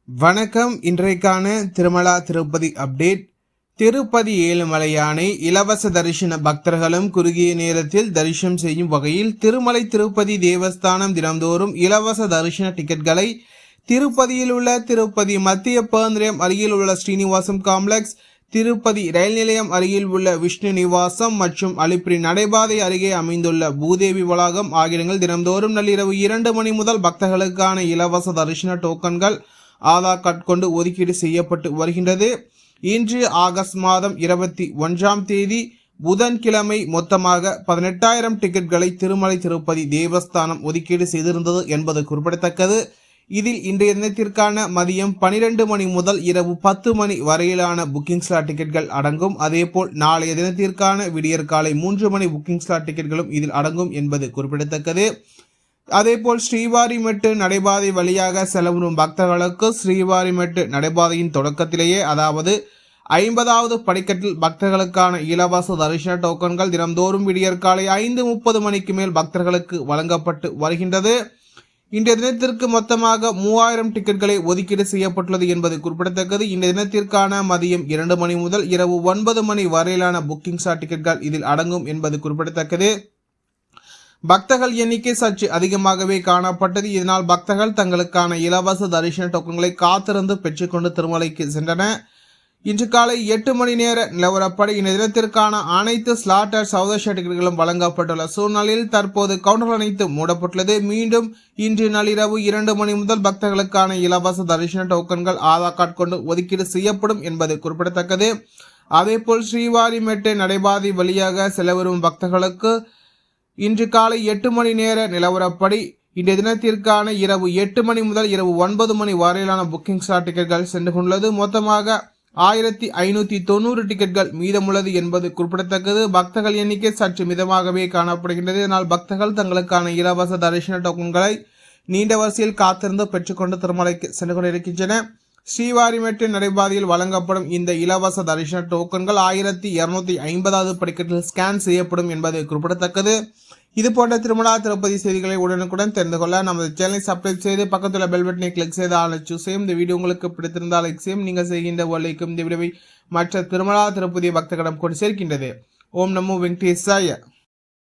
வணக்கம். இன்றைக்கான திருமலா திருப்பதி அப்டேட். திருப்பதி ஏழுமலையானை இலவச தரிசன பக்தர்களும் குறுகிய நேரத்தில் தரிசனம் செய்யும் வகையில் திருமலை திருப்பதி தேவஸ்தானம் தினந்தோறும் இலவச தரிசன டிக்கெட்களை திருப்பதியில் உள்ள திருப்பதி மத்திய பேருந்தியம் அருகில் உள்ள ஸ்ரீனிவாசம் காம்ப்ளெக்ஸ், திருப்பதி ரயில் நிலையம் அருகில் உள்ள விஷ்ணு நிவாசம் மற்றும் அலிப்பிரி நடைபாதை அருகே அமைந்துள்ள பூதேவி வளாகம் ஆகிய இடங்கள் தினந்தோறும் நள்ளிரவு 2 மணி முதல் பக்தர்களுக்கான இலவச தரிசன டோக்கன்கள் ஆதார் கார்டு கொண்டு ஒதுக்கீடு செய்யப்பட்டு வருகின்றது. இன்று ஆகஸ்ட் மாதம் 21ஆம் தேதி புதன்கிழமை மொத்தமாக 18,000 டிக்கெட்களை திருமலை திருப்பதி தேவஸ்தானம் ஒதுக்கீடு செய்திருந்தது என்பது குறிப்பிடத்தக்கது. இதில் இன்றைய தினத்திற்கான மதியம் 12 மணி முதல் இரவு 10 மணி வரையிலான புக்கிங் ஸ்லாட் டிக்கெட்கள் அடங்கும். அதேபோல் நாளைய தினத்திற்கான விடியற்காலை 3 மணி புக்கிங் ஸ்லாட் டிக்கெட்களும் இதில் அடங்கும் என்பது குறிப்பிடத்தக்கது. அதேபோல் ஸ்ரீவாரிமெட்டு நடைபாதை வழியாக செலவும் பக்தர்களுக்கு ஸ்ரீவாரிமெட்டு நடைபாதையின் தொடக்கத்திலேயே, அதாவது 50வது படிக்கட்டில் பக்தர்களுக்கான இலவச தரிசன டோக்கன்கள் தினந்தோறும் விடியற்காலை 5:30 மணிக்கு மேல் பக்தர்களுக்கு வழங்கப்பட்டு வருகின்றது. இன்றைய தினத்திற்கு மொத்தமாக 3000 டிக்கெட்களை ஒதுக்கீடு செய்யப்பட்டுள்ளது என்பது குறிப்பிடத்தக்கது. இந்த தினத்திற்கான மதியம் 2 மணி முதல் இரவு 9 மணி வரையிலான புக்கிங் ஸ்லாட் டிக்கெட்கள் இதில் அடங்கும் என்பது குறிப்பிடத்தக்கது. பக்தர்கள் எண்ணிக்கை சற்று அதிகமாகவே காணப்பட்டது. இதனால் பக்தர்கள் தங்களுக்கான இலவச தரிசன டோக்கன்களை காத்திருந்து பெற்றுக்கொண்டு திருமலைக்கு சென்றனர். இன்று காலை 8 மணி நேர நிலவரப்படி இந்த தினத்திற்கான அனைத்து ஸ்லாட்டர் சௌதர்ஷ டிக்கெட்டுகளும் வழங்கப்பட்டுள்ள சூழ்நிலையில் தற்போது கவுண்டர்கள் அனைத்தும் மூடப்பட்டுள்ளது. மீண்டும் இன்று நள்ளிரவு 2 மணி முதல் பக்தர்களுக்கான இலவச தரிசன டோக்கன்கள் ஆதார் கார்டு கொண்டு ஒதுக்கீடு செய்யப்படும் என்பது குறிப்பிடத்தக்கது. அதேபோல் ஸ்ரீவாரிமெட்டு நடைபாதை வழியாக செலவரும் பக்தர்களுக்கு இன்று காலை 8 மணி நேர நிலவரப்படி இன்றைய தினத்திற்கான இரவு 8 மணி முதல் இரவு 9 மணி வரையிலான புக்கிங் ஸ்லாட் டிக்கெட்கள் சென்று கொண்டுள்ளது. மொத்தமாக 1590 டிக்கெட்கள் மீதமுள்ளது என்பது குறிப்பிடத்தக்கது. பக்தர்கள் எண்ணிக்கை சற்று மிதமாகவே காணப்படுகின்றது. இதனால் பக்தர்கள் தங்களுக்கான இலவச தரிசன டோக்கன்களை நீண்ட வரிசையில் காத்திருந்து பெற்றுக்கொண்டு திருமலைக்கு சென்று கொண்டிருக்கின்றன. ஸ்ரீவாரிமெட்டு நடைபாதையில் வழங்கப்படும் இந்த இலவச தரிசன டோக்கன்கள் 1250வது படிக்கட்டில் ஸ்கேன் செய்யப்படும் என்பது குறிப்பிடத்தக்கது. இது போன்ற திருமலா திருப்பதி செய்திகளை உடனுக்குடன் தெரிந்து கொள்ள நமது சேனலை சப்ஸ்கிரைப் செய்து பக்கத்துள்ள பெல் பட்டனை கிளிக் செய்து ஆல் சூஸ் செய்யும். இந்த வீடியோ உங்களுக்கு பிடித்திருந்தால் லைக் செய்யும். நீங்கள் செய்கின்ற ஒலைக்கும் இந்த வீடியோவை மற்ற திருமலா திருப்பதி பக்தர்களிடம் கொண்டு சேர்க்கின்றது. ஓம் நமோ வெங்கடேசாய.